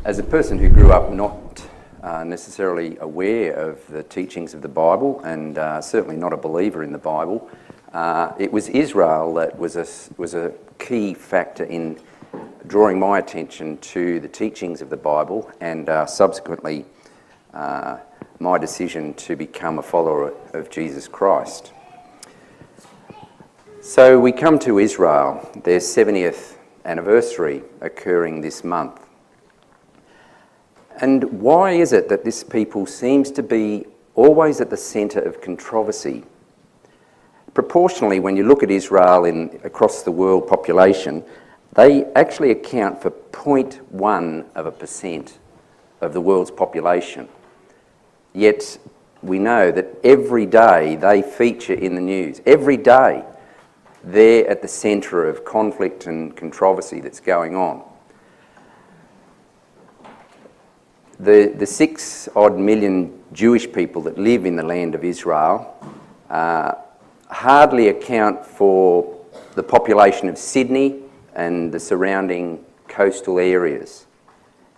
As a person who grew up not necessarily aware of the teachings of the Bible and certainly not a believer in the Bible, it was Israel that was a key factor in drawing my attention to the teachings of the Bible and subsequently my decision to become a follower of Jesus Christ. So we come to Israel, their 70th anniversary occurring this month. And why is it that this people seems to be always at the centre of controversy? Proportionally, when you look at Israel across the world population, they actually account for 0.1% of the world's population. Yet we know that every day they feature in the news. Every day they're at the centre of conflict and controversy that's going on. The 6 odd million Jewish people that live in the land of Israel hardly account for the population of Sydney and the surrounding coastal areas,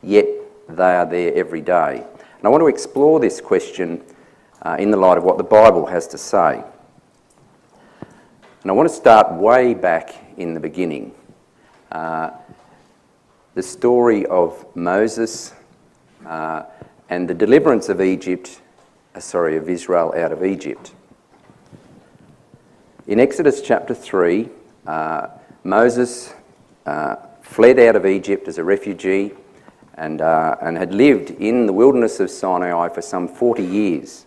yet they are there every day. And I want to explore this question in the light of what the Bible has to say. And I want to start way back in the beginning. The story of Moses and the deliverance of Israel out of Egypt. In Exodus chapter 3, Moses fled out of Egypt as a refugee and had lived in the wilderness of Sinai for some 40 years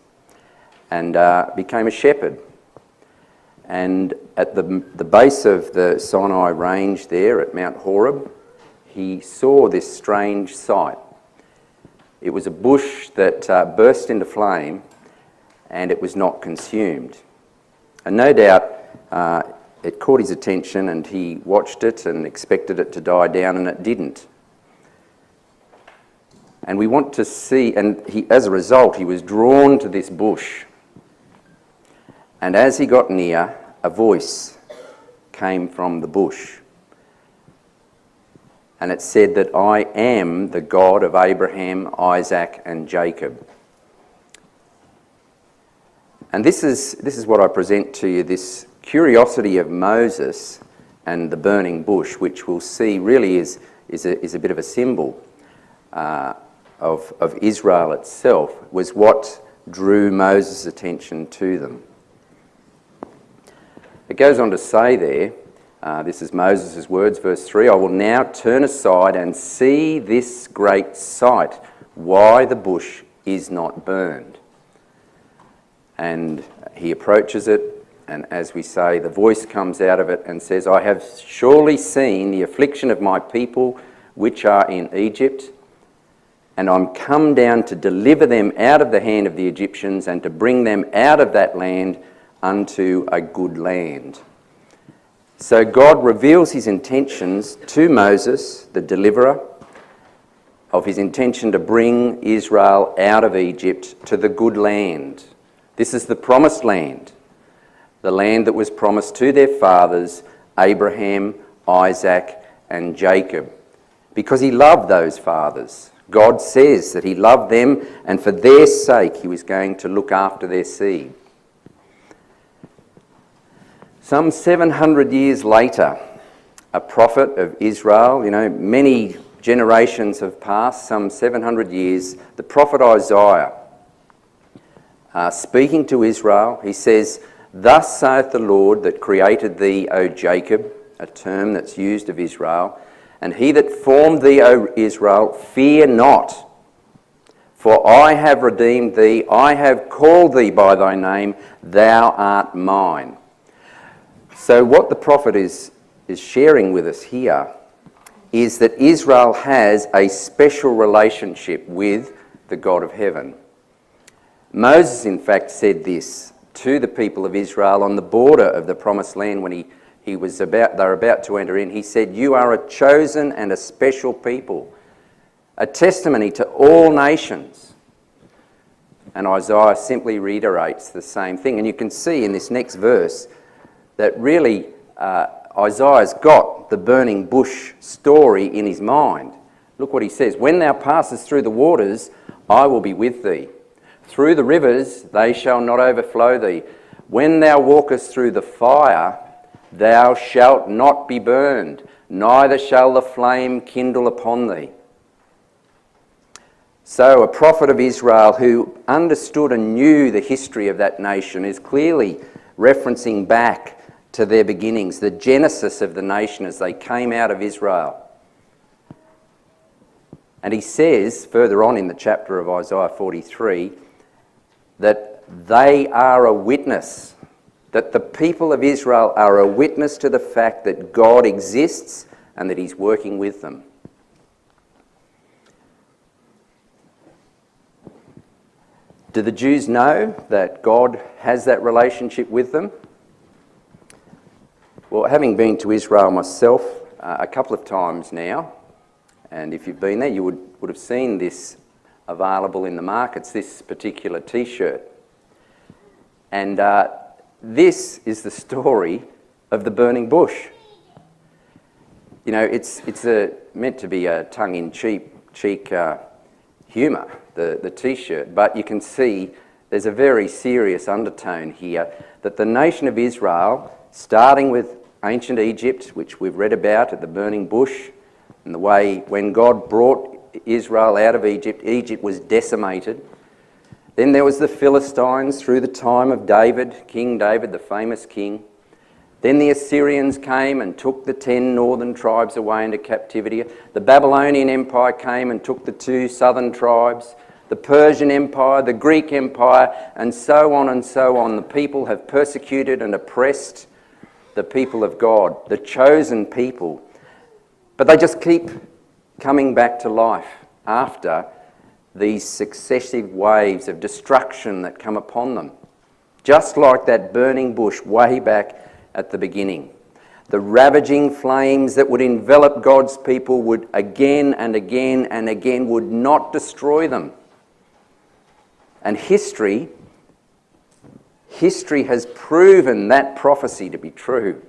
and became a shepherd. And at the base of the Sinai range there at Mount Horeb, he saw this strange sight. It was a bush that burst into flame and it was not consumed. And no doubt it caught his attention and he watched it and expected it to die down, and it didn't. And we want to see, and as a result, he was drawn to this bush. And as he got near, a voice came from the bush. And it said that I am the God of Abraham, Isaac, and Jacob. And this is what I present to you, this curiosity of Moses and the burning bush, which we'll see really is a bit of a symbol of Israel itself, was what drew Moses' attention to them. It goes on to say there, this is Moses' words, verse 3, I will now turn aside and see this great sight, why the bush is not burned. And he approaches it, and as we say, the voice comes out of it and says, I have surely seen the affliction of my people which are in Egypt, and I'm come down to deliver them out of the hand of the Egyptians and to bring them out of that land unto a good land. So God reveals his intentions to Moses, the deliverer, of his intention to bring Israel out of Egypt to the good land. This is the promised land, the land that was promised to their fathers, Abraham, Isaac, and Jacob, because he loved those fathers. God says that he loved them, and for their sake he was going to look after their seed. Some 700 years later, a prophet of Israel, many generations have passed, some 700 years, the prophet Isaiah, speaking to Israel, he says, Thus saith the Lord that created thee, O Jacob, a term that's used of Israel, and he that formed thee, O Israel, fear not, for I have redeemed thee, I have called thee by thy name, thou art mine. So what the prophet is sharing with us here is that Israel has a special relationship with the God of heaven. Moses, in fact, said this to the people of Israel on the border of the promised land when they were about to enter in. He said, You are a chosen and a special people, a testimony to all nations. And Isaiah simply reiterates the same thing. And you can see in this next verse that really Isaiah's got the burning bush story in his mind. Look what he says. When thou passest through the waters, I will be with thee. Through the rivers, they shall not overflow thee. When thou walkest through the fire, thou shalt not be burned, neither shall the flame kindle upon thee. So a prophet of Israel who understood and knew the history of that nation is clearly referencing back to their beginnings, the genesis of the nation as they came out of Israel. And he says, further on in the chapter of Isaiah 43, that they are a witness, that the people of Israel are a witness to the fact that God exists and that he's working with them. Do the Jews know that God has that relationship with them? Well, having been to Israel myself a couple of times now, and if you've been there, you would have seen this available in the markets, this particular T-shirt. And this is the story of the burning bush. You know, it's meant to be a tongue-in-cheek humour, the T-shirt, but you can see there's a very serious undertone here that the nation of Israel, starting with ancient Egypt, which we've read about at the burning bush, and the way when God brought Israel out of Egypt, Egypt was decimated. Then there was the Philistines through the time of David, King David, the famous king. Then the Assyrians came and took the 10 northern tribes away into captivity. The Babylonian Empire came and took the 2 southern tribes. The Persian Empire, the Greek Empire, and so on and so on. The people have persecuted and oppressed the people of God, the chosen people. But they just keep coming back to life after these successive waves of destruction that come upon them. Just like that burning bush way back at the beginning. The ravaging flames that would envelop God's people would again and again and again would not destroy them. And history has proven that prophecy to be true.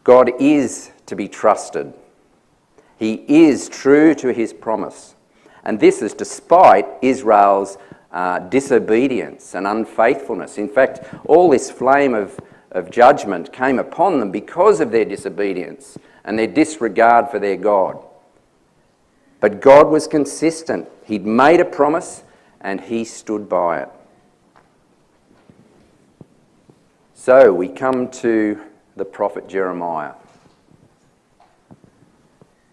God is to be trusted. He is true to his promise. And this is despite Israel's disobedience and unfaithfulness. In fact, all this flame of judgment came upon them because of their disobedience and their disregard for their God. But God was consistent. He'd made a promise and he stood by it. So we come to the prophet Jeremiah.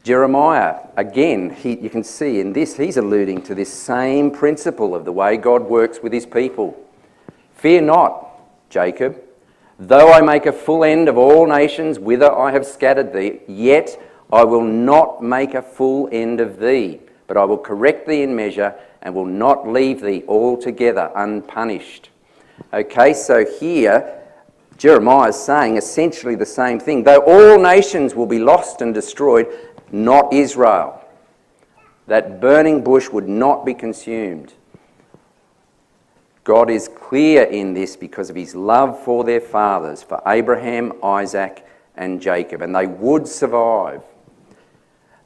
Jeremiah, again, you can see in this, he's alluding to this same principle of the way God works with his people. Fear not, Jacob, though I make a full end of all nations whither I have scattered thee, yet I will not make a full end of thee, but I will correct thee in measure and will not leave thee altogether unpunished. Okay, so here Jeremiah is saying essentially the same thing. Though all nations will be lost and destroyed, not Israel. That burning bush would not be consumed. God is clear in this because of his love for their fathers, for Abraham, Isaac, and Jacob, and they would survive.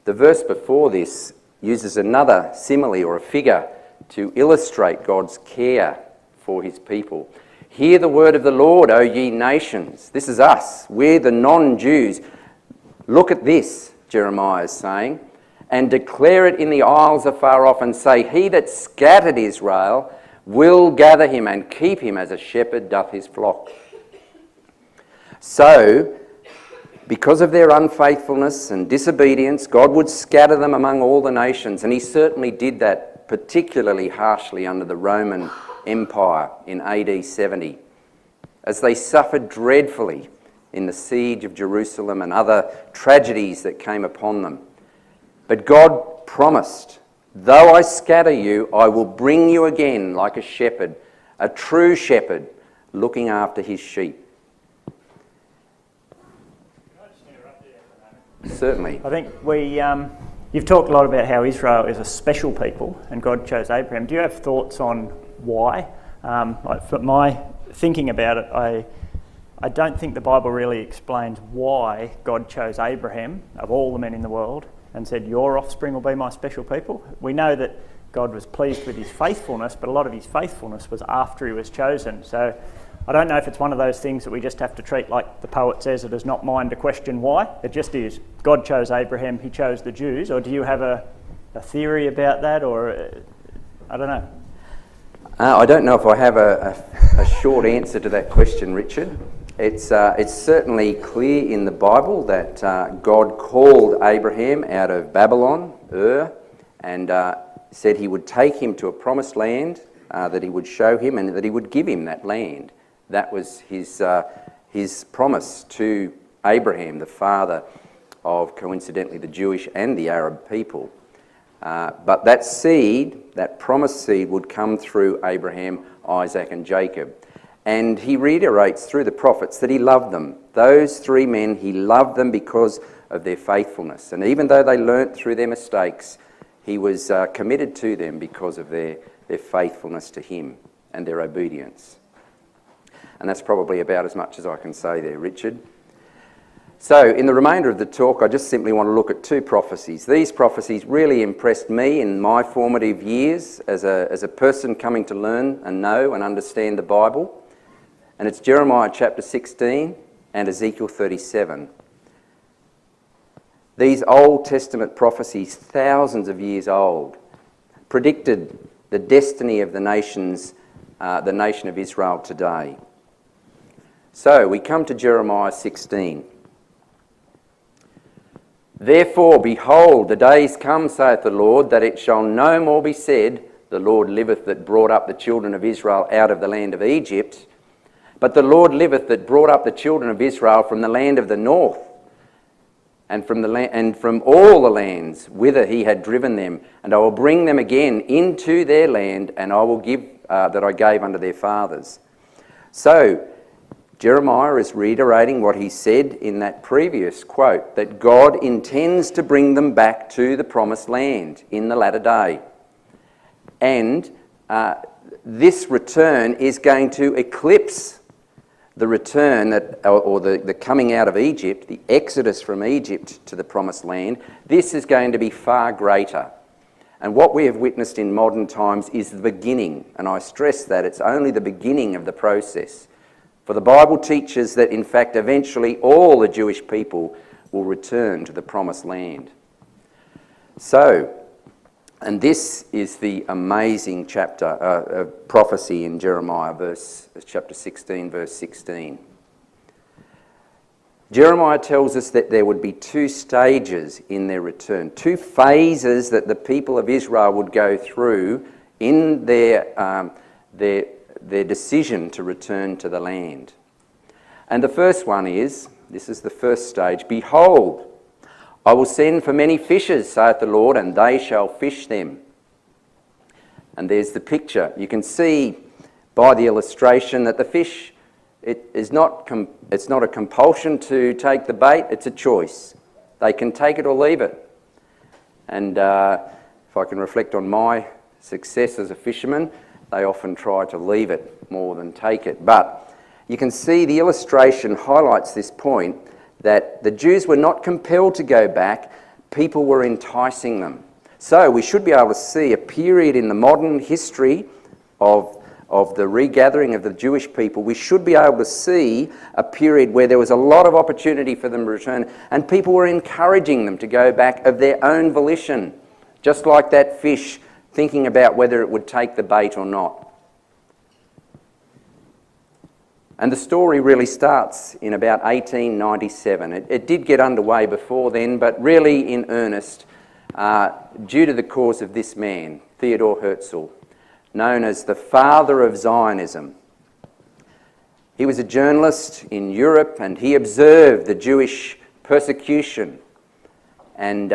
The verse before this uses another simile or a figure to illustrate God's care for his people. Hear the word of the Lord, O ye nations. This is us. We're the non-Jews. Look at this, Jeremiah is saying, and declare it in the isles afar off, and say, he that scattered Israel will gather him and keep him as a shepherd doth his flock. So, because of their unfaithfulness and disobedience, God would scatter them among all the nations, and he certainly did that particularly harshly under the Roman Empire in AD 70, as they suffered dreadfully in the siege of Jerusalem and other tragedies that came upon them. But God promised, though I scatter you, I will bring you again like a shepherd, a true shepherd, looking after his sheep. Certainly. I think you've talked a lot about how Israel is a special people and God chose Abraham. Do you have thoughts on why? For my thinking about it, I don't think the Bible really explains why God chose Abraham, of all the men in the world, and said, your offspring will be my special people. We know that God was pleased with his faithfulness, but a lot of his faithfulness was after he was chosen. So I don't know if it's one of those things that we just have to treat like the poet says, it is not mine to question why. It just is. God chose Abraham, he chose the Jews. Or do you have a theory about that? Or I don't know. I don't know if I have a short answer to that question, Richard. It's certainly clear in the Bible that God called Abraham out of Babylon, and said he would take him to a promised land, that he would show him and that he would give him that land. That was his promise to Abraham, the father of, coincidentally, the Jewish and the Arab people. But that seed, that promised seed, would come through Abraham, Isaac and Jacob. And he reiterates through the prophets that he loved them. Those three men, he loved them because of their faithfulness. And even though they learnt through their mistakes, he was committed to them because of their faithfulness to him and their obedience. And that's probably about as much as I can say there, Richard. So in the remainder of the talk, I just simply want to look at two prophecies. These prophecies really impressed me in my formative years as a person coming to learn and know and understand the Bible. And it's Jeremiah chapter 16 and Ezekiel 37. These Old Testament prophecies, thousands of years old, predicted the destiny of the nation of Israel today. So we come to Jeremiah 16. Therefore, behold, the days come, saith the Lord, that it shall no more be said, the Lord liveth that brought up the children of Israel out of the land of Egypt, but the Lord liveth that brought up the children of Israel from the land of the north, and from all the lands whither he had driven them, and I will bring them again into their land, and I will give that I gave unto their fathers. So Jeremiah is reiterating what he said in that previous quote, that God intends to bring them back to the promised land in the latter day. And this return is going to eclipse the return or the coming out of Egypt, the exodus from Egypt to the promised land. This is going to be far greater. And what we have witnessed in modern times is the beginning, and I stress that it's only the beginning of the process. For the Bible teaches that, in fact, eventually all the Jewish people will return to the promised land. So, and this is the amazing chapter of prophecy in Jeremiah, chapter 16, verse 16. Jeremiah tells us that there would be two stages in their return, two phases that the people of Israel would go through in their decision to return to the land. And the first one is, this is the first stage, behold, I will send for many fishers, saith the Lord, and they shall fish them. And there's the picture. You can see by the illustration that the fish, it's not a compulsion to take the bait, it's a choice. They can take it or leave it. And if I can reflect on my success as a fisherman, they often try to leave it more than take it. But you can see the illustration highlights this point, that the Jews were not compelled to go back, people were enticing them. So we should be able to see a period in the modern history of the regathering of the Jewish people. We should be able to see a period where there was a lot of opportunity for them to return, and people were encouraging them to go back of their own volition, just like that fish thinking about whether it would take the bait or not. And the story really starts in about 1897. It did get underway before then, but really in earnest, due to the cause of this man, Theodor Herzl, known as the father of Zionism. He was a journalist in Europe, and he observed the Jewish persecution. And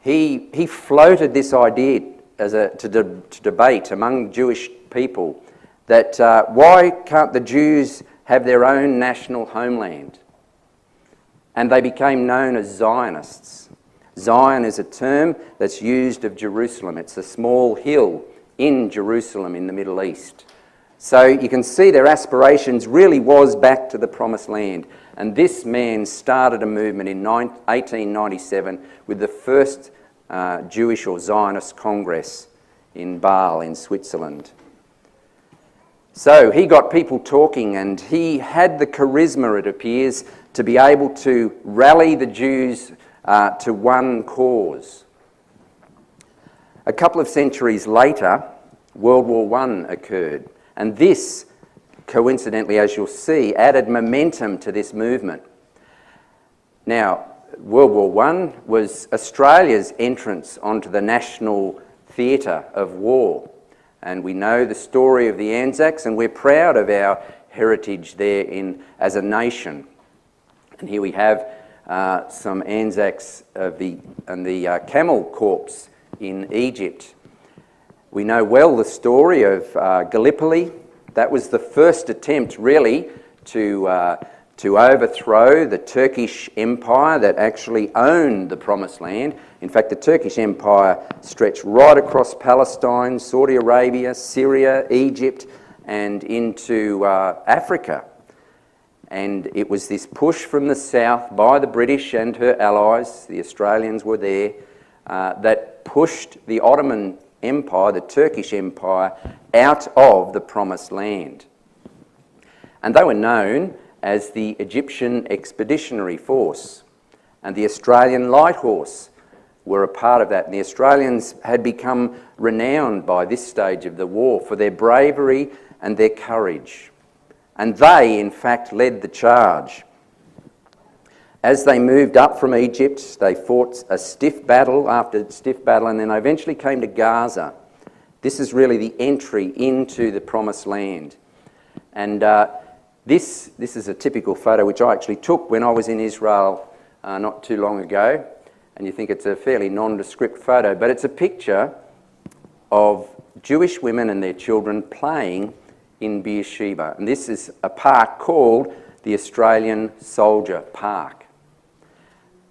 he floated this idea to debate among Jewish people, that why can't the Jews have their own national homeland? And they became known as Zionists. Zion is a term that's used of Jerusalem. It's a small hill in Jerusalem in the Middle East. So you can see their aspirations really was back to the Promised Land. And this man started a movement in 1897 with the first Jewish or Zionist Congress in Basel in Switzerland. So he got people talking, and he had the charisma, it appears, to be able to rally the Jews to one cause. A couple of centuries later, World War I occurred, and this, coincidentally, as you'll see, added momentum to this movement. Now, World War I was Australia's entrance onto the national theatre of war. And we know the story of the Anzacs, and we're proud of our heritage there as a nation. And here we have some Anzacs of the Camel Corps in Egypt. We know well the story of Gallipoli. That was the first attempt, really, to overthrow the Turkish Empire that actually owned the Promised Land. In fact, the Turkish Empire stretched right across Palestine, Saudi Arabia, Syria, Egypt, and into Africa. And it was this push from the south by the British and her allies, the Australians were there, that pushed the Ottoman Empire, the Turkish Empire, out of the Promised Land. And they were known as the Egyptian Expeditionary Force, and the Australian Light Horse were a part of that. And the Australians had become renowned by this stage of the war for their bravery and their courage. And they, in fact, led the charge. As they moved up from Egypt, they fought a stiff battle after stiff battle, and then they eventually came to Gaza. This is really the entry into the Promised Land. And this is a typical photo which I actually took when I was in Israel not too long ago. And you think it's a fairly nondescript photo, but it's a picture of Jewish women and their children playing in Beersheba. And this is a park called the Australian Soldier Park,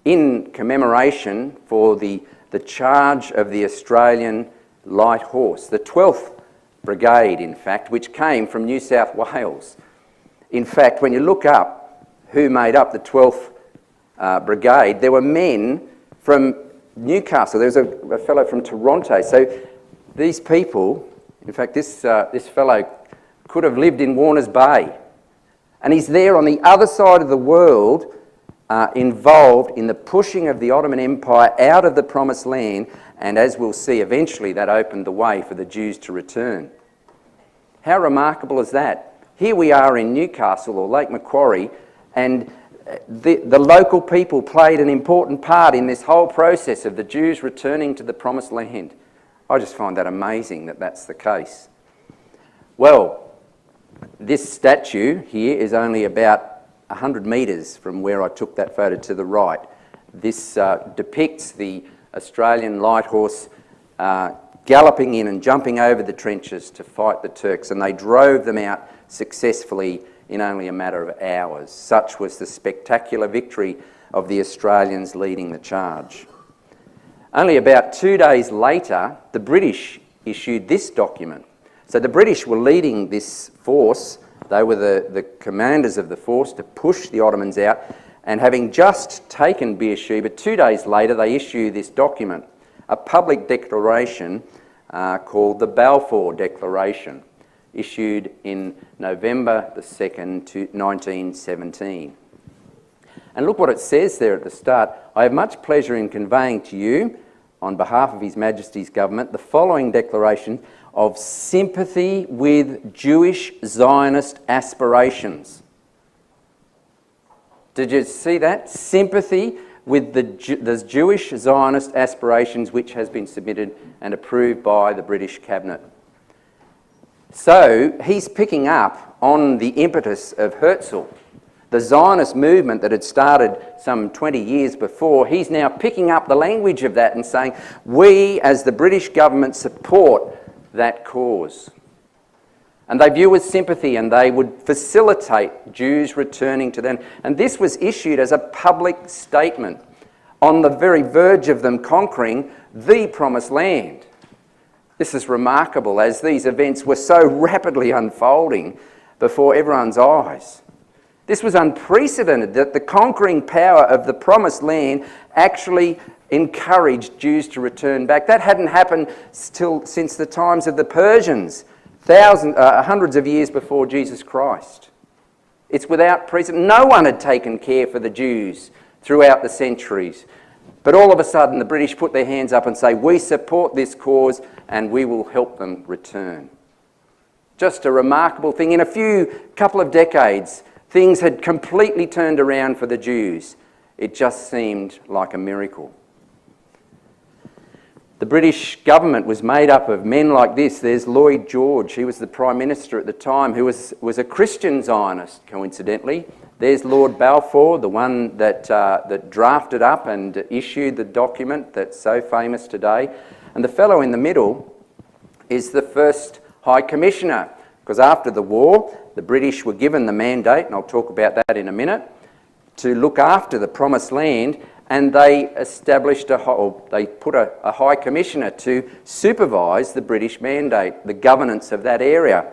in commemoration for the charge of the Australian Light Horse, the 12th Brigade, in fact, which came from New South Wales. In fact, when you look up who made up the 12th Brigade, there were men from Newcastle. There was a fellow from Toronto. So these people, in fact, this fellow could have lived in Warners Bay. And he's there on the other side of the world, involved in the pushing of the Ottoman Empire out of the Promised Land. And as we'll see, eventually that opened the way for the Jews to return. How remarkable is that? Here we are in Newcastle or Lake Macquarie, and the local people played an important part in this whole process of the Jews returning to the Promised Land. I just find that amazing that that's the case. Well, this statue here is only about 100 metres from where I took that photo to the right. This depicts the Australian Light Horse galloping in and jumping over the trenches to fight the Turks, and they drove them out successfully in only a matter of hours. Such was the spectacular victory of the Australians leading the charge. Only about 2 days later, the British issued this document. So the British were leading this force. They were the commanders of the force to push the Ottomans out, and having just taken Beersheba, 2 days later they issue this document, a public declaration called the Balfour Declaration, issued in November the 2nd, 1917. And look what it says there at the start. I have much pleasure in conveying to you, on behalf of His Majesty's Government, the following declaration of sympathy with Jewish Zionist aspirations. Did you see that? Sympathy with the Jewish Zionist aspirations, which has been submitted and approved by the British Cabinet. So he's picking up on the impetus of Herzl, the Zionist movement that had started some 20 years before. He's now picking up the language of that and saying, we as the British government support that cause. And they view with sympathy, and they would facilitate Jews returning to them. And this was issued as a public statement on the very verge of them conquering the Promised Land. This is remarkable as these events were so rapidly unfolding before everyone's eyes. This was unprecedented that the conquering power of the promised land actually encouraged Jews to return back. That hadn't happened since the times of the Persians, hundreds of years before Jesus Christ. It's without precedent. No one had taken care for the Jews throughout the centuries. But all of a sudden, the British put their hands up and say, we support this cause and we will help them return. Just a remarkable thing. In a couple of decades, things had completely turned around for the Jews. It just seemed like a miracle. The British government was made up of men like this. There's Lloyd George. He was the Prime Minister at the time, who was a Christian Zionist, coincidentally. There's Lord Balfour, the one that drafted up and issued the document that's so famous today. And the fellow in the middle is the first High Commissioner, because after the war, the British were given the mandate, and I'll talk about that in a minute, to look after the Promised Land, and they established they put a High Commissioner to supervise the British mandate, the governance of that area.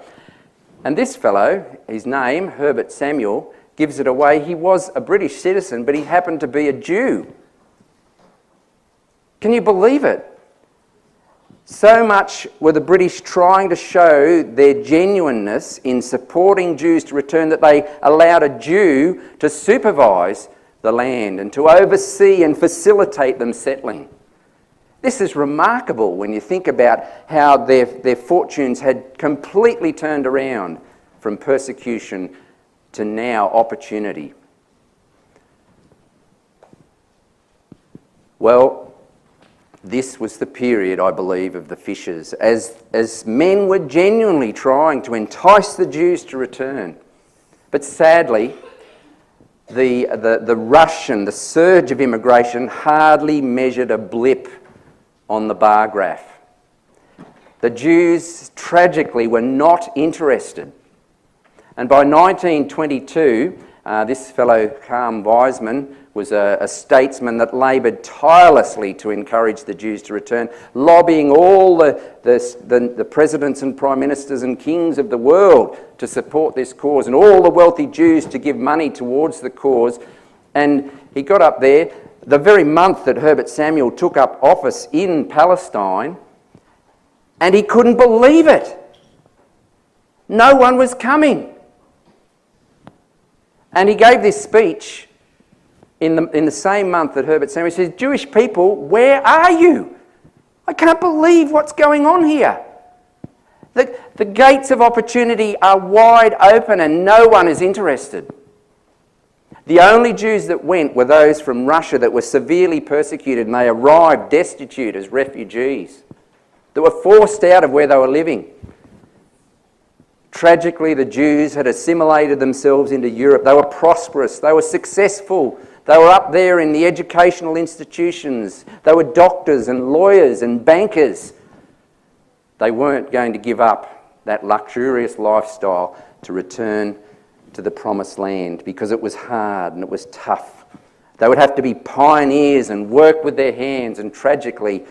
And this fellow, his name, Herbert Samuel, gives it away. He was a British citizen, but he happened to be a Jew. Can you believe it? So much were the British trying to show their genuineness in supporting Jews to return that they allowed a Jew to supervise the land and to oversee and facilitate them settling. This is remarkable when you think about how their fortunes had completely turned around from persecution to now opportunity. Well, this was the period, I believe, of the fishers, as men were genuinely trying to entice the Jews to return. But sadly, the rush and the surge of immigration hardly measured a blip on the bar graph. The Jews, tragically, were not interested. And by 1922, this fellow, Chaim Weizmann, was a statesman that laboured tirelessly to encourage the Jews to return, lobbying all the presidents and prime ministers and kings of the world to support this cause, and all the wealthy Jews to give money towards the cause. And he got up there, the very month that Herbert Samuel took up office in Palestine, and he couldn't believe it. No one was coming. And he gave this speech in the same month that Herbert Samuel says, Jewish people, where are you? I can't believe what's going on here. The gates of opportunity are wide open and no one is interested. The only Jews that went were those from Russia that were severely persecuted, and they arrived destitute as refugees, that were forced out of where they were living. Tragically, the Jews had assimilated themselves into Europe. They were prosperous, they were successful, they were up there in the educational institutions, they were doctors and lawyers and bankers. They weren't going to give up that luxurious lifestyle to return to the Promised Land because it was hard and it was tough. They would have to be pioneers and work with their hands, and tragically,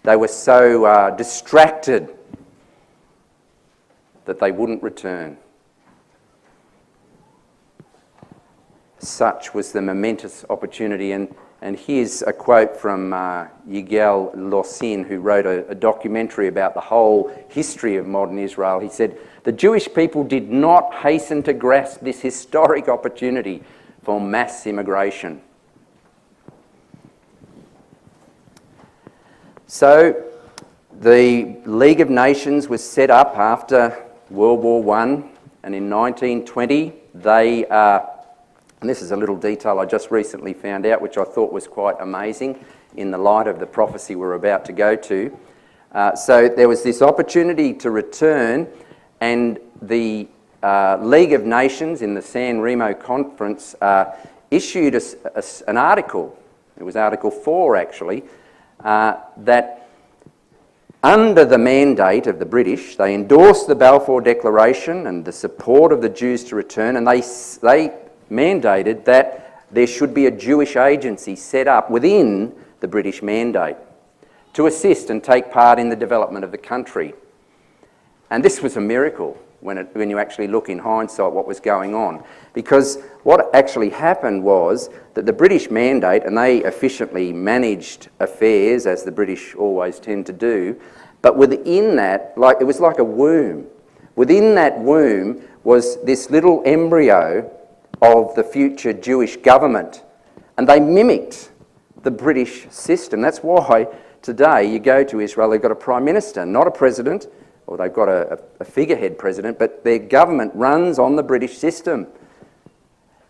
they were so distracted that they wouldn't return. Such was the momentous opportunity. And here's a quote from Yigal Lossin, who wrote a documentary about the whole history of modern Israel. He said, "The Jewish people did not hasten to grasp this historic opportunity for mass immigration." So the League of Nations was set up after World War I, and in 1920 they, and this is a little detail I just recently found out, which I thought was quite amazing in the light of the prophecy we're about to go to. So there was this opportunity to return, and the League of Nations in the San Remo conference issued an article, it was Article 4 actually, that under the mandate of the British, they endorsed the Balfour Declaration and the support of the Jews to return, and they mandated that there should be a Jewish agency set up within the British mandate to assist and take part in the development of the country. And this was a miracle when you actually look in hindsight what was going on. Because what actually happened was that the British mandate, and they efficiently managed affairs, as the British always tend to do, but within that, it was like a womb. Within that womb was this little embryo of the future Jewish government. And they mimicked the British system. That's why today you go to Israel, they've got a prime minister, not a president, or they've got a figurehead president, but their government runs on the British system.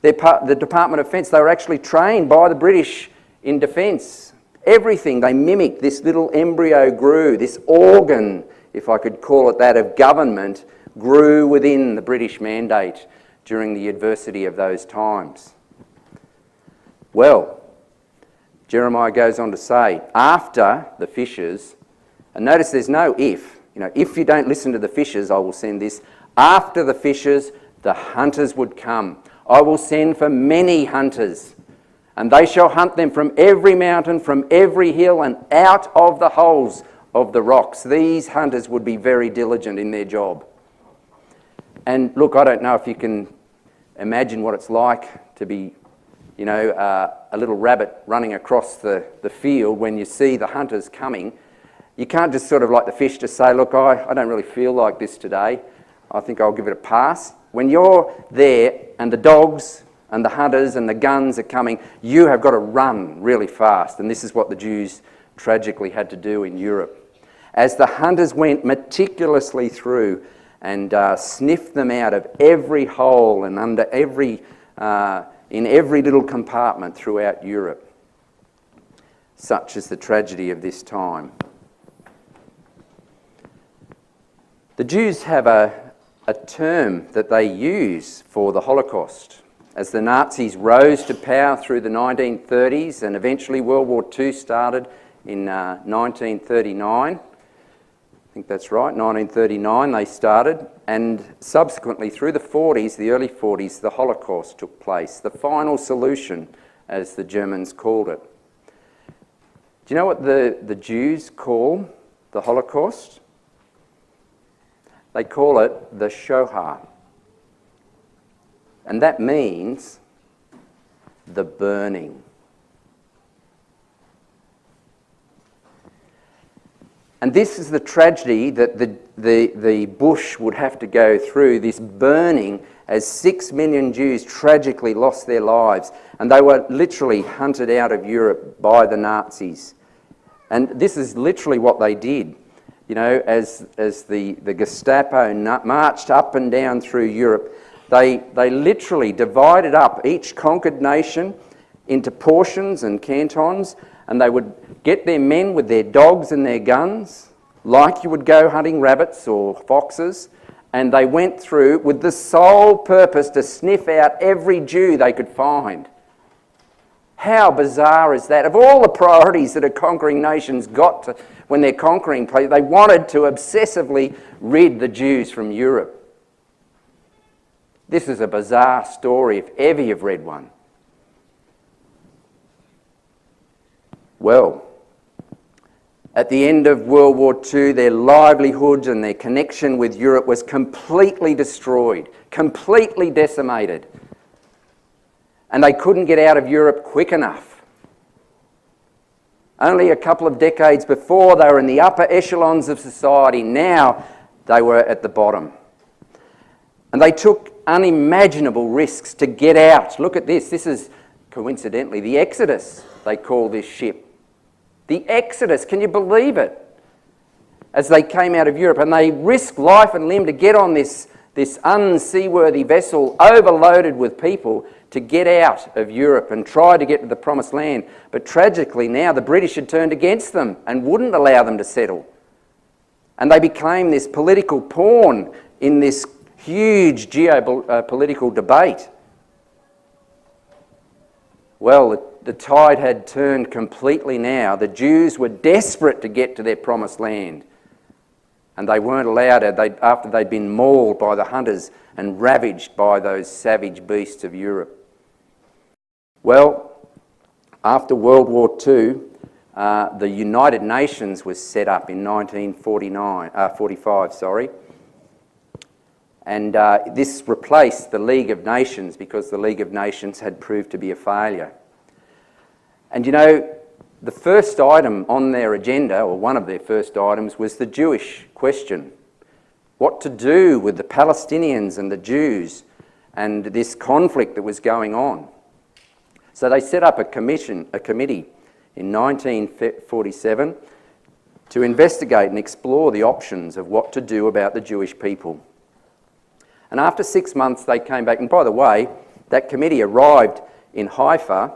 The Department of Defence, they were actually trained by the British in defence. Everything, they mimicked. This little embryo grew, this organ, if I could call it that, of government grew within the British mandate during the adversity of those times. Well, Jeremiah goes on to say, after the fishers, and notice there's no if. If you don't listen to the fishers, I will send this. After the fishers, the hunters would come. I will send for many hunters, and they shall hunt them from every mountain, from every hill, and out of the holes of the rocks. These hunters would be very diligent in their job. And look, I don't know if you can imagine what it's like to be, a little rabbit running across the field when you see the hunters coming. You can't just sort of like the fish just say, look, I don't really feel like this today. I think I'll give it a pass. When you're there and the dogs and the hunters and the guns are coming, you have got to run really fast. And this is what the Jews tragically had to do in Europe. As the hunters went meticulously through and sniffed them out of every hole and under in every little compartment throughout Europe. Such is the tragedy of this time. The Jews have a term that they use for the Holocaust. As the Nazis rose to power through the 1930s and eventually World War II started in 1939, I think that's right, 1939 they started, and subsequently through the 40s, the early 40s, the Holocaust took place, the final solution, as the Germans called it. Do you know what the Jews call the Holocaust? They call it the Shoah. And that means the burning. And this is the tragedy that the bush would have to go through, this burning, as 6 million Jews tragically lost their lives. And they were literally hunted out of Europe by the Nazis. And this is literally what they did. As the Gestapo marched up and down through Europe, they literally divided up each conquered nation into portions and cantons, and they would get their men with their dogs and their guns, like you would go hunting rabbits or foxes, and they went through with the sole purpose to sniff out every Jew they could find. How bizarre is that? Of all the priorities that a conquering nation's got to, when they're conquering, they wanted to obsessively rid the Jews from Europe. This is a bizarre story if ever you've read one. Well, at the end of World War II, their livelihoods and their connection with Europe was completely destroyed, completely decimated. And they couldn't get out of Europe quick enough. Only a couple of decades before, they were in the upper echelons of society. Now they were at the bottom. And they took unimaginable risks to get out. Look at this. This is, coincidentally, the Exodus, they call this ship. The Exodus, can you believe it? As they came out of Europe, and they risked life and limb to get on this unseaworthy vessel overloaded with people to get out of Europe and try to get to the Promised Land. But tragically now the British had turned against them and wouldn't allow them to settle. And they became this political pawn in this huge geopolitical debate. Well, the tide had turned completely now. The Jews were desperate to get to their Promised Land. And they weren't allowed after they'd been mauled by the hunters and ravaged by those savage beasts of Europe. Well, after World War II, the United Nations was set up in 1945, and this replaced the League of Nations because the League of Nations had proved to be a failure. And you know, the first item on their agenda, or one of their first items, was the Jewish question. What to do with the Palestinians and the Jews and this conflict that was going on. So they set up a committee in 1947 to investigate and explore the options of what to do about the Jewish people. And after 6 months they came back, and by the way, that committee arrived in Haifa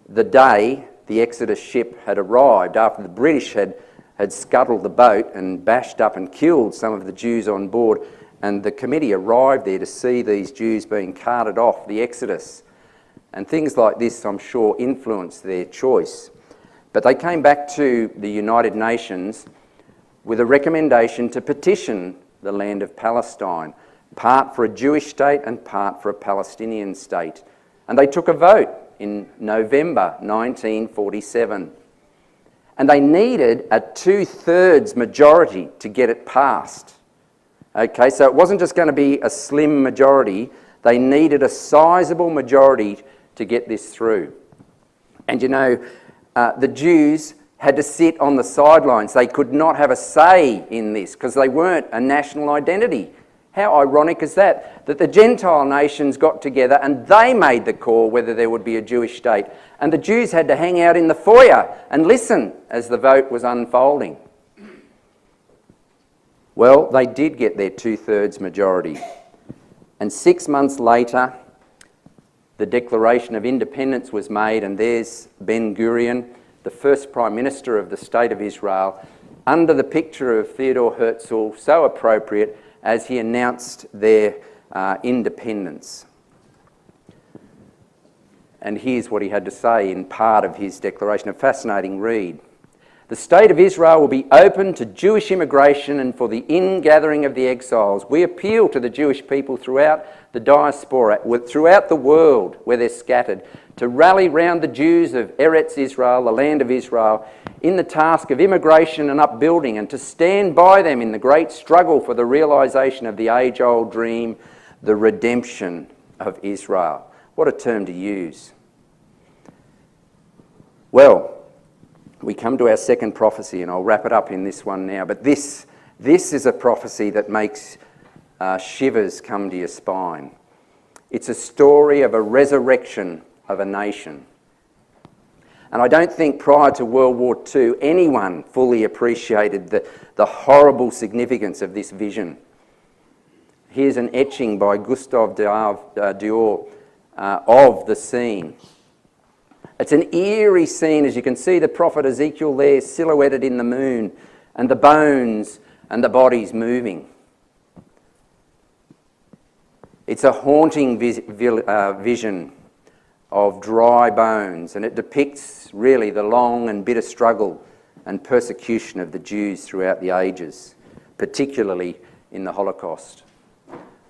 the day the Exodus ship had arrived, after the British had scuttled the boat and bashed up and killed some of the Jews on board. And the committee arrived there to see these Jews being carted off the Exodus. And things like this, I'm sure, influenced their choice. But they came back to the United Nations with a recommendation to petition the land of Palestine, part for a Jewish state and part for a Palestinian state. And they took a vote in November 1947. And they needed a 2/3 majority to get it passed. Okay, so it wasn't just going to be a slim majority. They needed a sizable majority to get this through. And you know, the Jews had to sit on the sidelines. They could not have a say in this because they weren't a national identity. How ironic is that? That the Gentile nations got together and they made the call whether there would be a Jewish state. And the Jews had to hang out in the foyer and listen as the vote was unfolding. Well, they did get their 2/3 majority. And 6 months later, the Declaration of Independence was made, and there's Ben-Gurion, the first Prime Minister of the State of Israel, under the picture of Theodore Herzl, so appropriate, as he announced their independence. And here's what he had to say in part of his declaration, a fascinating read. The State of Israel will be open to Jewish immigration and for the ingathering of the exiles. We appeal to the Jewish people throughout the diaspora, throughout the world where they're scattered, to rally round the Jews of Eretz Israel, the land of Israel, in the task of immigration and upbuilding, and to stand by them in the great struggle for the realisation of the age-old dream, the redemption of Israel. What a term to use. Well, we come to our second prophecy, and I'll wrap it up in this one now. But this is a prophecy that makes shivers come to your spine. It's a story of a resurrection of a nation. And I don't think prior to World War II anyone fully appreciated the horrible significance of this vision. Here's an etching by Gustave Dior of the scene. It's an eerie scene, as you can see the prophet Ezekiel there silhouetted in the moon, and the bones and the bodies moving. It's a haunting vision of dry bones, and it depicts really the long and bitter struggle and persecution of the Jews throughout the ages, particularly in the Holocaust.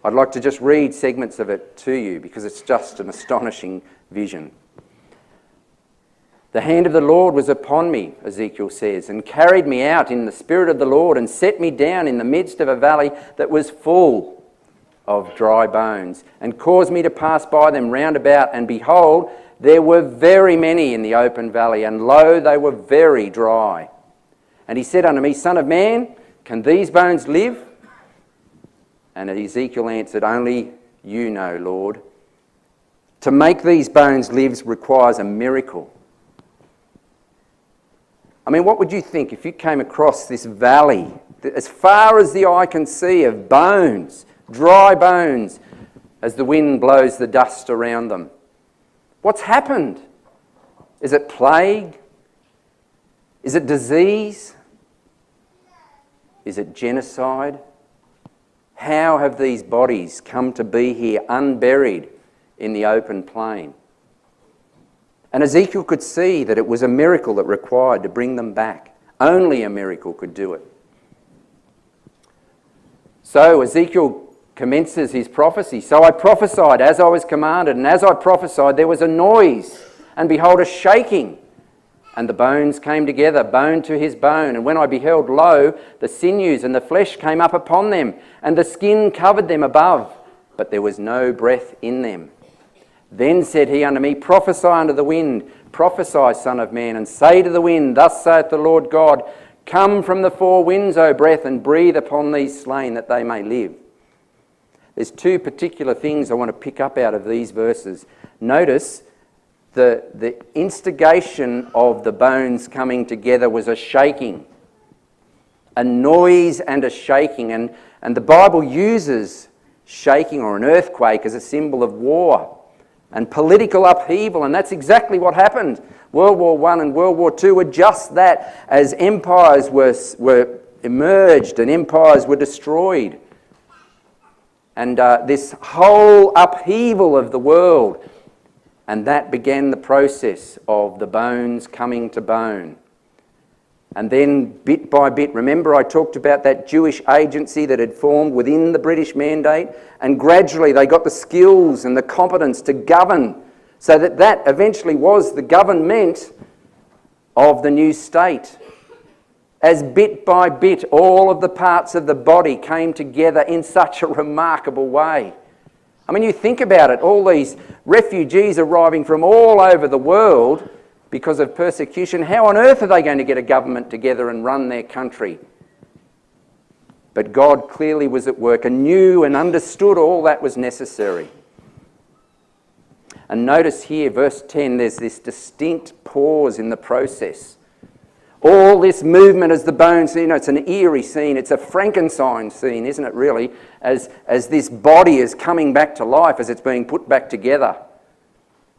I'd like to just read segments of it to you because it's just an astonishing vision. The hand of the Lord was upon me, Ezekiel says, and carried me out in the spirit of the Lord and set me down in the midst of a valley that was full of dry bones, and caused me to pass by them round about, and behold, there were very many in the open valley, and lo, they were very dry. And he said unto me, Son of man, can these bones live? And Ezekiel answered, Only you know, Lord. To make these bones live requires a miracle. I mean, what would you think if you came across this valley, as far as the eye can see, of bones, dry bones, as the wind blows the dust around them? What's happened? Is it plague? Is it disease? Is it genocide? How have these bodies come to be here unburied in the open plain? And Ezekiel could see that it was a miracle that required to bring them back. Only a miracle could do it. So Ezekiel commences his prophecy. So I prophesied as I was commanded, and as I prophesied there was a noise, and behold a shaking, And the bones came together, bone to his bone. And when I beheld, lo, the sinews and the flesh came up upon them, and the skin covered them above, but there was no breath in them. Then said he unto me, Prophesy unto the wind, prophesy, Son of man, and say to the wind, Thus saith the Lord God, Come from the four winds, O breath, and breathe upon these slain, that they may live. There's two particular things I want to pick up out of these verses. Notice the instigation of the bones coming together was a shaking, a noise and a shaking. And the Bible uses shaking or an earthquake as a symbol of war and political upheaval, and that's exactly what happened. World War I and World War II were just that, as empires were emerged and empires were destroyed. And this whole upheaval of the world, and that began the process of the bones coming to bone. And then bit by bit, remember I talked about that Jewish agency that had formed within the British Mandate, and gradually they got the skills and the competence to govern, so that eventually was the government of the new state. As bit by bit all of the parts of the body came together in such a remarkable way. I mean, you think about it, all these refugees arriving from all over the world because of persecution, how on earth are they going to get a government together and run their country? But God clearly was at work and knew and understood all that was necessary. And notice here, verse 10, there's this distinct pause in the process. All this movement as the bones, it's an eerie scene. It's a Frankenstein scene, isn't it really? As this body is coming back to life, as it's being put back together.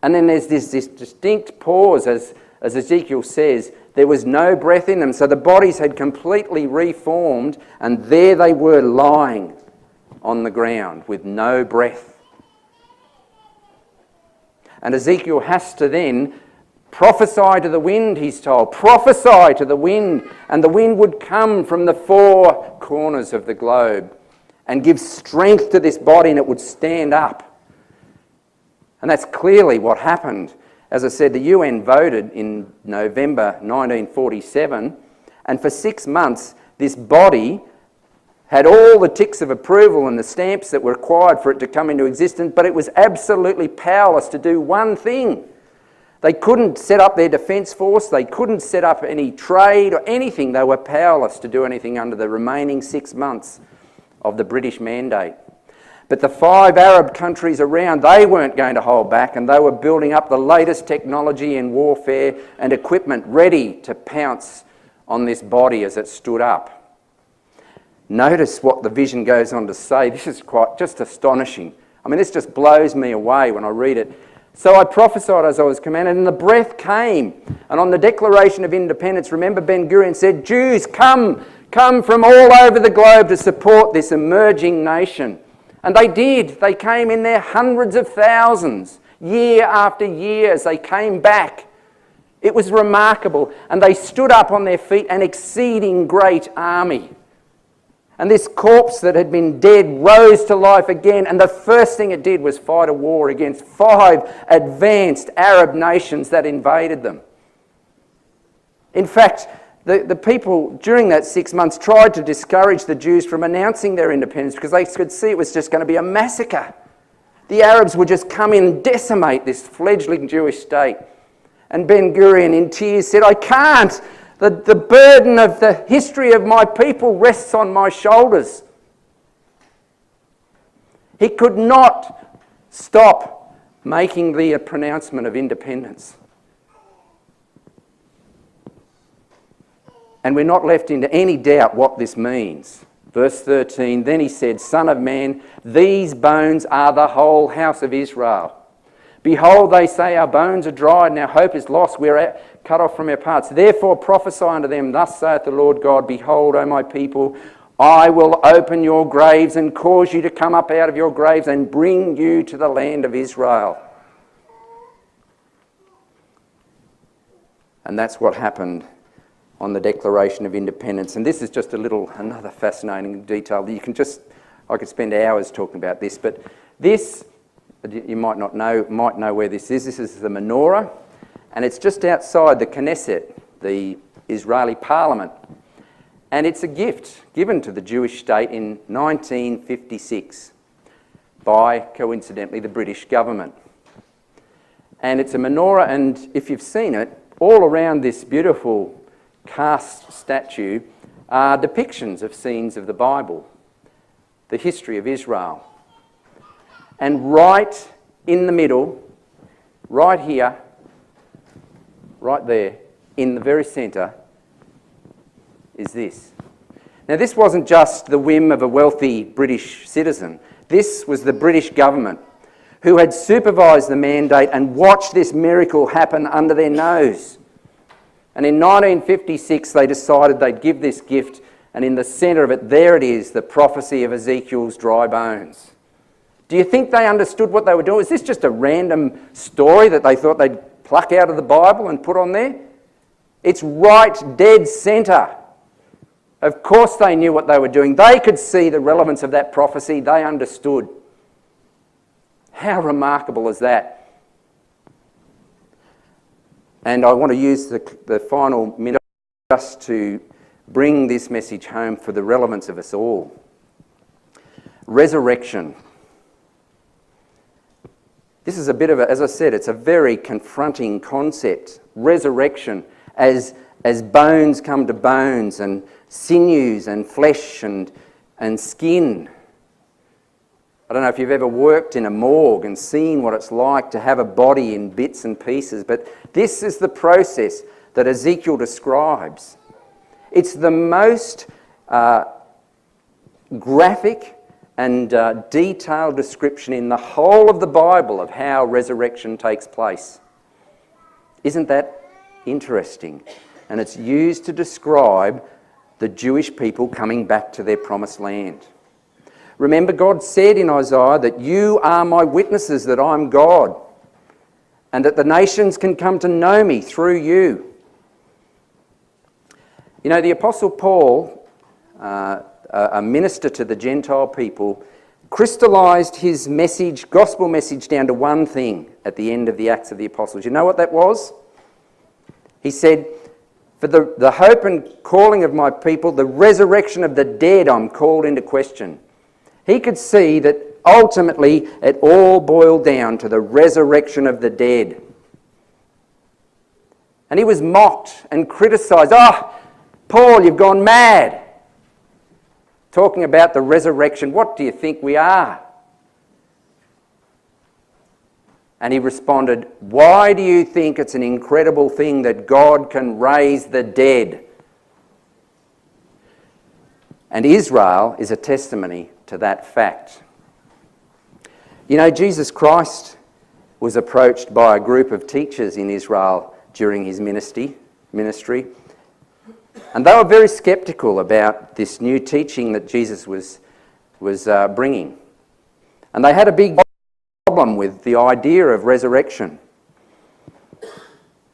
And then there's this distinct pause, as Ezekiel says, there was no breath in them. So the bodies had completely reformed, and there they were lying on the ground with no breath. And Ezekiel has to then prophesy to the wind, he's told. Prophesy to the wind. And the wind would come from the four corners of the globe and give strength to this body, and it would stand up. And that's clearly what happened. As I said, the UN voted in November 1947, and for 6 months this body had all the ticks of approval and the stamps that were required for it to come into existence, but it was absolutely powerless to do one thing. They couldn't set up their defence force, they couldn't set up any trade or anything. They were powerless to do anything under the remaining 6 months of the British Mandate. But the 5 Arab countries around, they weren't going to hold back, and they were building up the latest technology in warfare and equipment ready to pounce on this body as it stood up. Notice what the vision goes on to say. This is quite just astonishing. I mean, this just blows me away when I read it. So I prophesied as I was commanded, and the breath came. And on the Declaration of Independence, remember Ben-Gurion said, Jews, come from all over the globe to support this emerging nation. And they did. They came in their hundreds of thousands, year after year, as they came back. It was remarkable. And they stood up on their feet, an exceeding great army. And this corpse that had been dead rose to life again, and the first thing it did was fight a war against 5 advanced Arab nations that invaded them. In fact, the people during that 6 months tried to discourage the Jews from announcing their independence because they could see it was just going to be a massacre. The Arabs would just come in and decimate this fledgling Jewish state. And Ben-Gurion in tears said, I can't. The burden of the history of my people rests on my shoulders. He could not stop making the pronouncement of independence. And we're not left into any doubt what this means. Verse 13, then he said, Son of man, these bones are the whole house of Israel. Behold, they say, our bones are dried and our hope is lost. We are cut off from our parts. Therefore prophesy unto them, Thus saith the Lord God, Behold, O my people, I will open your graves and cause you to come up out of your graves and bring you to the land of Israel. And that's what happened on the Declaration of Independence. And this is just another fascinating detail. I could spend hours talking about this, but this, you might know where this is. This is the menorah, and it's just outside the Knesset, the Israeli parliament. And it's a gift given to the Jewish state in 1956 by, coincidentally, the British government. And it's a menorah, and if you've seen it, all around this beautiful cast statue are depictions of scenes of the Bible, the history of Israel. And right in the middle, right here, right there, in the very centre, is this. Now, this wasn't just the whim of a wealthy British citizen. This was the British government who had supervised the mandate and watched this miracle happen under their nose. And in 1956, they decided they'd give this gift, and in the centre of it, there it is, the prophecy of Ezekiel's dry bones. Do you think they understood what they were doing? Is this just a random story that they thought they'd pluck out of the Bible and put on there? It's right dead centre. Of course they knew what they were doing. They could see the relevance of that prophecy. They understood. How remarkable is that? And I want to use the final minute just to bring this message home for the relevance of us all. Resurrection. This is a bit of a, as I said, it's a very confronting concept. Resurrection, as bones come to bones and sinews and flesh and skin. I don't know if you've ever worked in a morgue and seen what it's like to have a body in bits and pieces, but this is the process that Ezekiel describes. It's the most graphic and detailed description in the whole of the Bible of how resurrection takes place. Isn't that interesting? And it's used to describe the Jewish people coming back to their promised land. Remember, God said in Isaiah that you are my witnesses that I'm God, and that the nations can come to know me through you. You know, the Apostle Paul, a minister to the Gentile people, crystallised his message, gospel message, down to one thing at the end of the Acts of the Apostles. You know what that was? He said, for the hope and calling of my people, the resurrection of the dead I'm called into question. He could see that ultimately it all boiled down to the resurrection of the dead. And he was mocked and criticised. Oh, Paul, you've gone mad. Talking about the resurrection, what do you think we are? And he responded, why do you think it's an incredible thing that God can raise the dead? And Israel is a testimony to that fact. You know, Jesus Christ was approached by a group of teachers in Israel during his ministry, and they were very sceptical about this new teaching that Jesus was bringing. And they had a big problem with the idea of resurrection.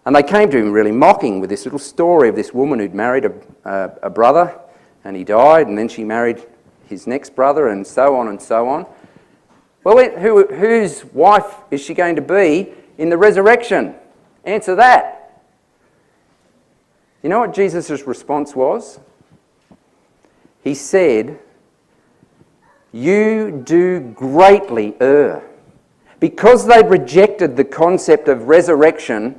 And they came to him really mocking with this little story of this woman who'd married a brother, and he died, and then she married his next brother, and so on and so on. Well, whose wife is she going to be in the resurrection? Answer that. You know what Jesus' response was? He said, you do greatly err. Because they'd rejected the concept of resurrection,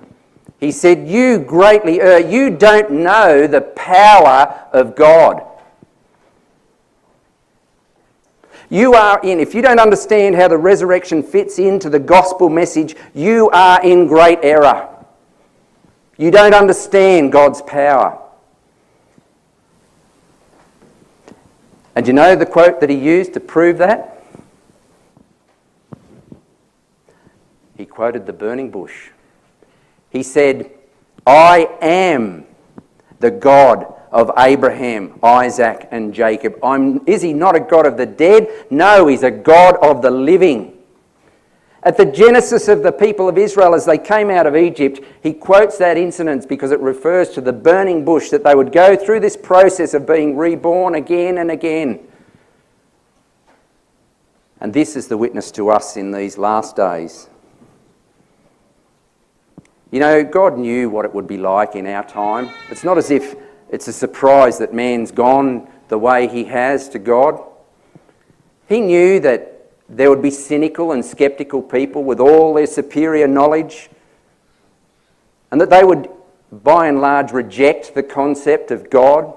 he said, you greatly err. You don't know the power of God. You are if you don't understand how the resurrection fits into the gospel message, you are in great error. You don't understand God's power. And you know the quote that he used to prove that? He quoted the burning bush. He said, I am the God of Abraham, Isaac and Jacob. Is he not a God of the dead? No, he's a God of the living. At the genesis of the people of Israel as they came out of Egypt, he quotes that incident because it refers to the burning bush, that they would go through this process of being reborn again and again. And this is the witness to us in these last days. You know, God knew what it would be like in our time. It's not as if it's a surprise that man's gone the way he has to God. He knew that there would be cynical and sceptical people with all their superior knowledge, and that they would, by and large, reject the concept of God.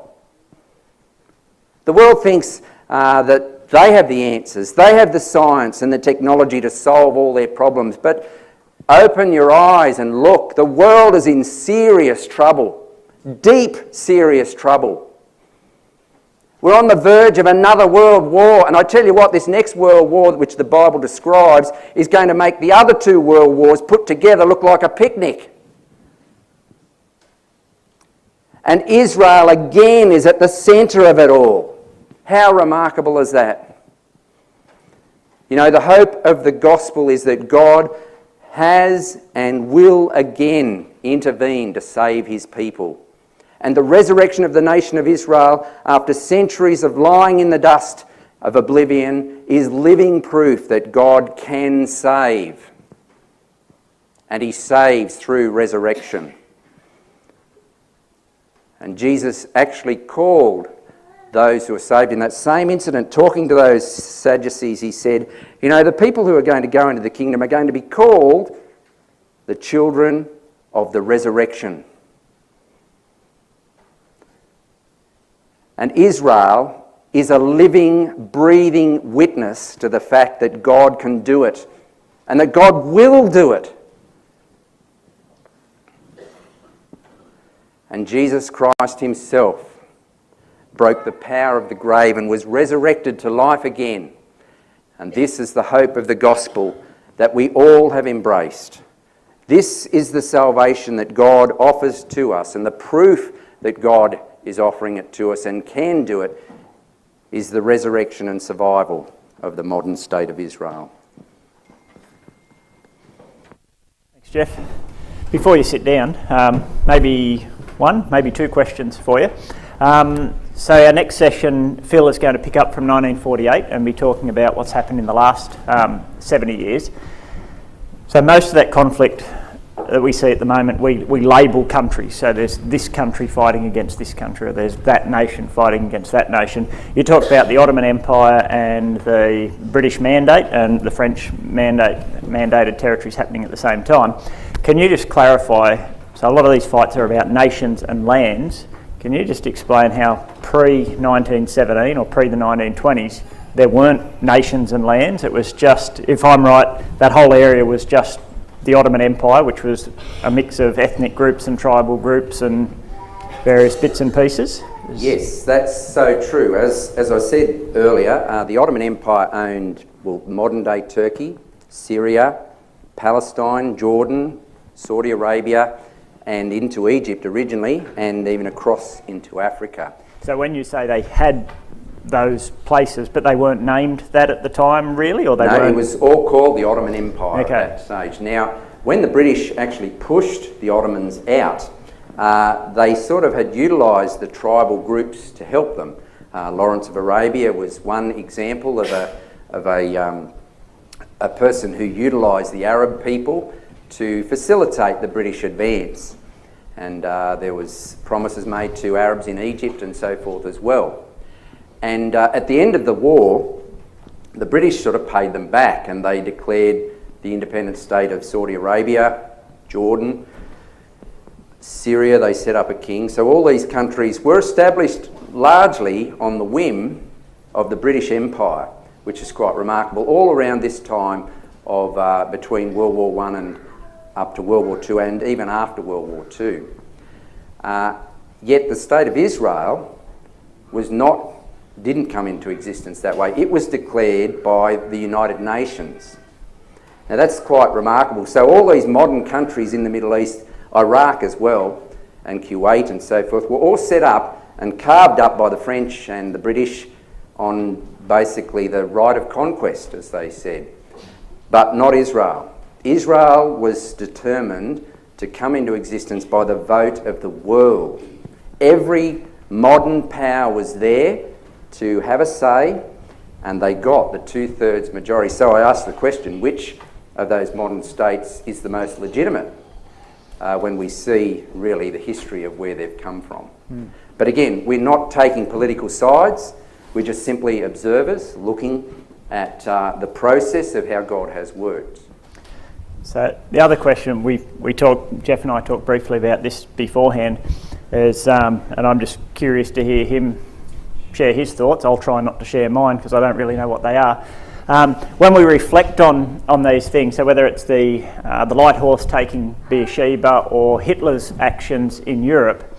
The world thinks that they have the answers, they have the science and the technology to solve all their problems, but open your eyes and look. The world is in serious trouble, deep, serious trouble. We're on the verge of another world war, and I tell you what, this next world war, which the Bible describes, is going to make the other two world wars put together look like a picnic. And Israel again is at the centre of it all. How remarkable is that? You know, the hope of the gospel is that God has and will again intervene to save his people. And the resurrection of the nation of Israel, after centuries of lying in the dust of oblivion, is living proof that God can save. And he saves through resurrection. And Jesus actually called those who are saved in that same incident. Talking to those Sadducees, he said, you know, the people who are going to go into the kingdom are going to be called the children of the resurrection. And Israel is a living, breathing witness to the fact that God can do it and that God will do it. And Jesus Christ himself broke the power of the grave and was resurrected to life again. And this is the hope of the gospel that we all have embraced. This is the salvation that God offers to us, and the proof that God is offering it to us and can do it is the resurrection and survival of the modern state of Israel. Thanks, Jeff. Before you sit down, maybe two questions for you. So our next session, Phil is going to pick up from 1948 and be talking about what's happened in the last 70 years. So most of that conflict that we see at the moment, we label countries. So there's this country fighting against this country, or there's that nation fighting against that nation. You talked about the Ottoman Empire and the British Mandate and the French mandated territories happening at the same time. Can you just clarify, so a lot of these fights are about nations and lands. Can you just explain how pre-1917 or pre the 1920s there weren't nations and lands? It was just, if I'm right, that whole area was just the Ottoman Empire, which was a mix of ethnic groups and tribal groups and various bits and pieces? Yes, that's so true. As I said earlier, the Ottoman Empire owned modern-day Turkey, Syria, Palestine, Jordan, Saudi Arabia, and into Egypt originally, and even across into Africa. So when you say they had those places, but they weren't named that at the time, really? Or they weren't? No, it was all called the Ottoman Empire at that stage. Now, when the British actually pushed the Ottomans out, they sort of had utilised the tribal groups to help them. Lawrence of Arabia was one example of a person who utilised the Arab people to facilitate the British advance. And there was promises made to Arabs in Egypt and so forth as well. And at the end of the war, the British sort of paid them back, and they declared the independent state of Saudi Arabia, Jordan, Syria. They set up a king. So all these countries were established largely on the whim of the British Empire, which is quite remarkable, all around this time of between World War I and up to World War II, and even after World War II. Yet the state of Israel didn't come into existence that way. It was declared by the United Nations. Now that's quite remarkable. So all these modern countries in the Middle East, Iraq as well, and Kuwait and so forth, were all set up and carved up by the French and the British on basically the right of conquest, as they said. But not Israel. Israel was determined to come into existence by the vote of the world. Every modern power was there to have a say, and they got the 2/3 majority. So I asked the question, which of those modern states is the most legitimate? when we see really the history of where they've come from. But again, we're not taking political sides. We're just simply observers looking at the process of how God has worked. So the other question Jeff and I talked briefly about this beforehand, is, and I'm just curious to hear him share his thoughts. I'll try not to share mine because I don't really know what they are. When we reflect on these things, so whether it's the light horse taking Beersheba or Hitler's actions in Europe,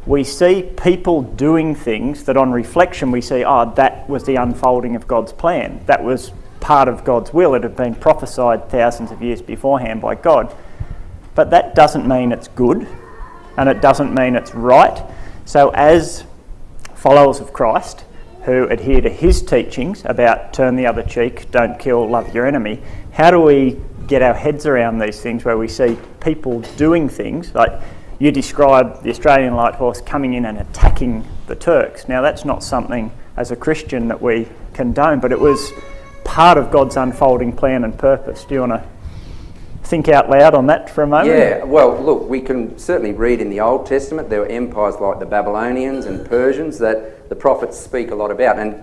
we see people doing things that on reflection we see, that was the unfolding of God's plan. That was part of God's will. It had been prophesied thousands of years beforehand by God. But that doesn't mean it's good, and it doesn't mean it's right. So as followers of Christ who adhere to his teachings about turn the other cheek, don't kill, love your enemy, how do we get our heads around these things where we see people doing things like you describe the Australian light horse coming in and attacking the Turks? Now that's not something as a Christian that we condone, but it was part of God's unfolding plan and purpose. Do you want to think out loud on that for a moment? Yeah, well, look, we can certainly read in the Old Testament there were empires like the Babylonians and Persians that the prophets speak a lot about, and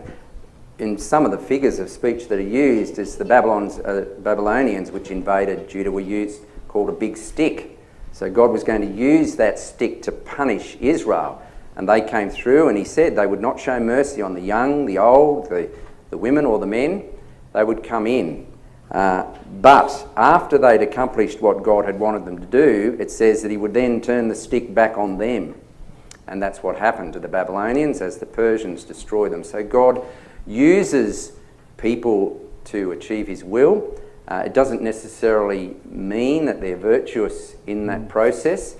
in some of the figures of speech that are used is the Babylonians which invaded Judah were called a big stick. So God was going to use that stick to punish Israel, and they came through, and he said they would not show mercy on the young, the old, the women or the men. They would come in. But after they'd accomplished what God had wanted them to do, it says that he would then turn the stick back on them. And that's what happened to the Babylonians as the Persians destroyed them. So God uses people to achieve his will. It doesn't necessarily mean that they're virtuous in that process.